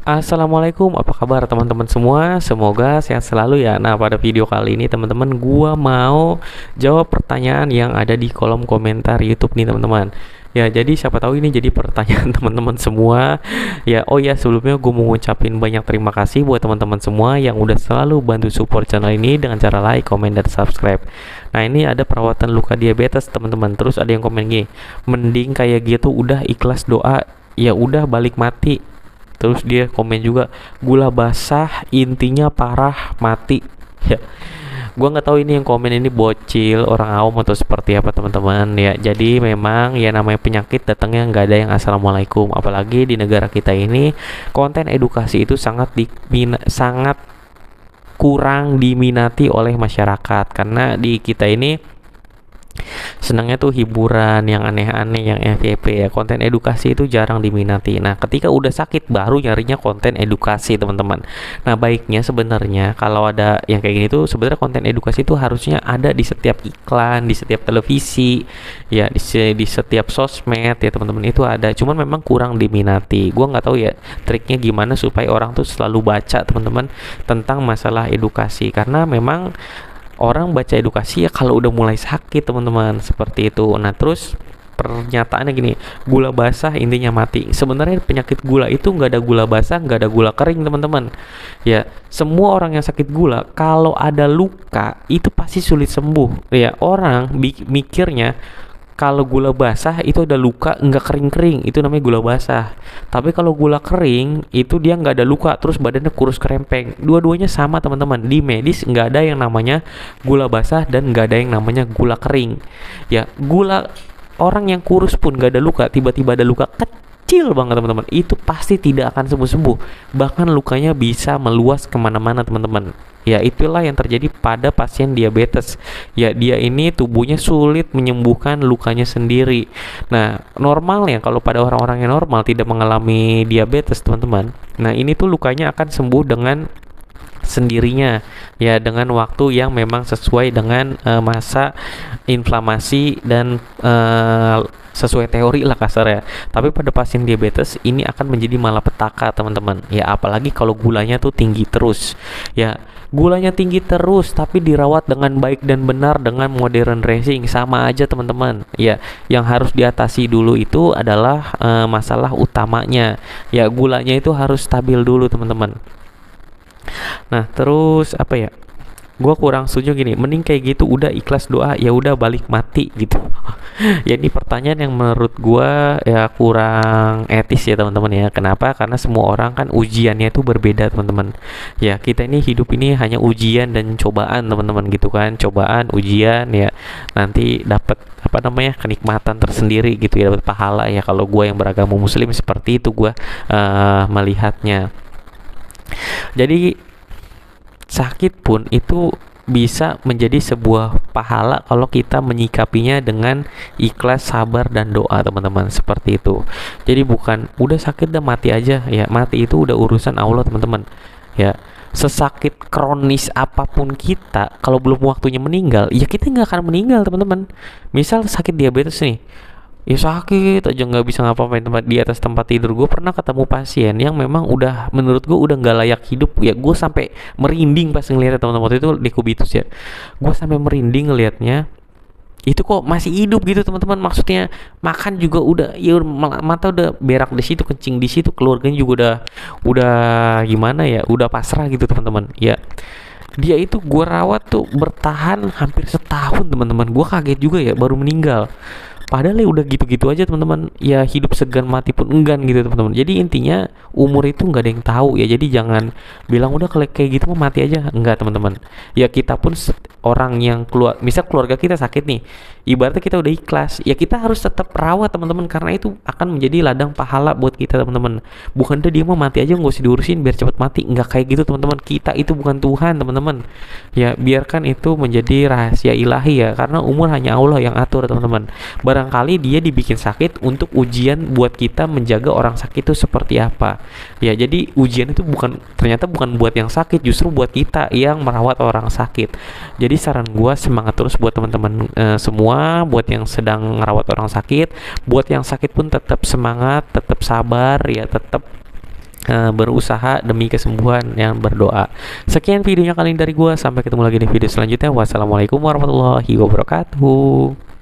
Assalamualaikum, apa kabar teman-teman semua? Semoga sehat selalu ya. Nah, pada video kali ini teman-teman, gua mau jawab pertanyaan yang ada di kolom komentar YouTube nih teman-teman. Ya, jadi siapa tahu ini jadi pertanyaan teman-teman semua. Ya, oh ya, sebelumnya gue mau ngucapin banyak terima kasih buat teman-teman semua yang udah selalu bantu support channel ini dengan cara like, komen, dan subscribe. Nah, ini ada perawatan luka diabetes teman-teman. Terus ada yang komen gini, mending kayak gitu udah ikhlas doa, ya udah balik mati. Terus dia komen juga, gula basah intinya parah mati. Ya, gua nggak tahu ini yang komen ini bocil, orang awam atau seperti apa teman-teman. Ya, jadi memang ya namanya penyakit datangnya nggak ada yang assalamualaikum. Apalagi di negara kita ini konten edukasi itu sangat kurang diminati oleh masyarakat, karena di kita ini senangnya tuh hiburan yang aneh-aneh, yang FYP ya. Konten edukasi itu jarang diminati. Nah, ketika udah sakit baru nyarinya konten edukasi teman-teman. Nah, baiknya sebenarnya kalau ada yang kayak gini tuh sebenarnya konten edukasi itu harusnya ada di setiap iklan, di setiap televisi, ya di setiap sosmed ya teman-teman, itu ada. Cuman memang kurang diminati. Gua nggak tahu ya triknya gimana supaya orang tuh selalu baca teman-teman tentang masalah edukasi, karena memang orang baca edukasi ya kalau udah mulai sakit teman-teman, seperti itu. Nah, terus pernyataannya gini, gula basah intinya mati. Sebenarnya penyakit gula itu nggak ada gula basah, nggak ada gula kering teman-teman. Ya, semua orang yang sakit gula kalau ada luka itu pasti sulit sembuh. Ya, orang mikirnya kalau gula basah itu ada luka nggak kering-kering, itu namanya gula basah. Tapi kalau gula kering itu dia nggak ada luka, terus badannya kurus kerempeng. Dua-duanya sama teman-teman. Di medis nggak ada yang namanya gula basah dan nggak ada yang namanya gula kering. Ya, gula orang yang kurus pun nggak ada luka, tiba-tiba ada luka kecil banget teman-teman, itu pasti tidak akan sembuh-sembuh. Bahkan lukanya bisa meluas kemana-mana teman-teman. Ya, itulah yang terjadi pada pasien diabetes. Ya, dia ini tubuhnya sulit menyembuhkan lukanya sendiri. Nah, normalnya kalau pada orang-orang yang normal tidak mengalami diabetes teman-teman, nah ini tuh lukanya akan sembuh dengan sendirinya, ya dengan waktu yang memang sesuai dengan masa inflamasi dan sesuai teori lah kasar ya. Tapi pada pasien diabetes ini akan menjadi malapetaka teman-teman. Ya, apalagi kalau gulanya tuh tinggi terus. Ya, gulanya tinggi terus tapi dirawat dengan baik dan benar dengan modern dressing sama aja teman-teman. Ya, yang harus diatasi dulu itu adalah masalah utamanya. Ya, gulanya itu harus stabil dulu teman-teman. Nah, terus apa ya? Gua kurang setuju gini, mending kayak gitu udah ikhlas doa, ya udah balik mati gitu. Ya, ini pertanyaan yang menurut gua ya kurang etis ya teman-teman ya. Kenapa? Karena semua orang kan ujiannya itu berbeda teman-teman. Ya, kita ini hidup ini hanya ujian dan cobaan teman-teman gitu kan. Cobaan, ujian ya. Nanti dapat apa namanya? Kenikmatan tersendiri gitu ya, dapat pahala ya. Kalau gua yang beragama muslim seperti itu gua melihatnya. Jadi sakit pun itu bisa menjadi sebuah pahala kalau kita menyikapinya dengan ikhlas, sabar, dan doa teman-teman, seperti itu. Jadi bukan udah sakit dan mati aja ya, mati itu udah urusan Allah teman-teman. Ya, sesakit kronis apapun kita, kalau belum waktunya meninggal ya kita nggak akan meninggal teman-teman. Misal sakit diabetes nih, ya sakit aja nggak bisa ngapa-ngapain di atas tempat tidur. Gue pernah ketemu pasien yang memang udah menurut gue udah nggak layak hidup ya. Gue sampai merinding pas ngeliatnya teman-teman, waktu itu di Kubitus ya. Gue sampai merinding ngelihatnya, itu kok masih hidup gitu teman-teman. Maksudnya makan juga udah ya, mata udah berak di situ, kencing di situ, keluarganya juga udah gimana ya, udah pasrah gitu teman-teman ya. Dia itu gue rawat tuh bertahan hampir setahun teman-teman. Gue kaget juga ya, baru meninggal. Padahal ya udah gitu-gitu aja teman-teman. Ya, hidup segan mati pun enggan gitu teman-teman. Jadi intinya umur itu nggak ada yang tahu ya. Jadi jangan bilang udah kalau kayak gitu mah mati aja. Enggak teman-teman. Ya, kita pun orang yang misal keluarga kita sakit nih, ibaratnya kita udah ikhlas, ya kita harus tetap rawat teman-teman, karena itu akan menjadi ladang pahala buat kita teman-teman. Bukan dia mah mati aja nggak usah diurusin biar cepat mati. Nggak kayak gitu teman-teman. Kita itu bukan Tuhan teman-teman. Ya, biarkan itu menjadi rahasia ilahi ya, karena umur hanya Allah yang atur teman-teman. Barangkali dia dibikin sakit untuk ujian buat kita menjaga orang sakit itu seperti apa. Ya, jadi ujian itu ternyata bukan buat yang sakit, justru buat kita yang merawat orang sakit. Jadi saran gue, semangat terus buat teman-teman semua, buat yang sedang merawat orang sakit, buat yang sakit pun tetap semangat, tetap sabar ya, tetap berusaha demi kesembuhan yang berdoa. Sekian videonya kali ini dari gua, sampai ketemu lagi di video selanjutnya. Wassalamualaikum warahmatullahi wabarakatuh.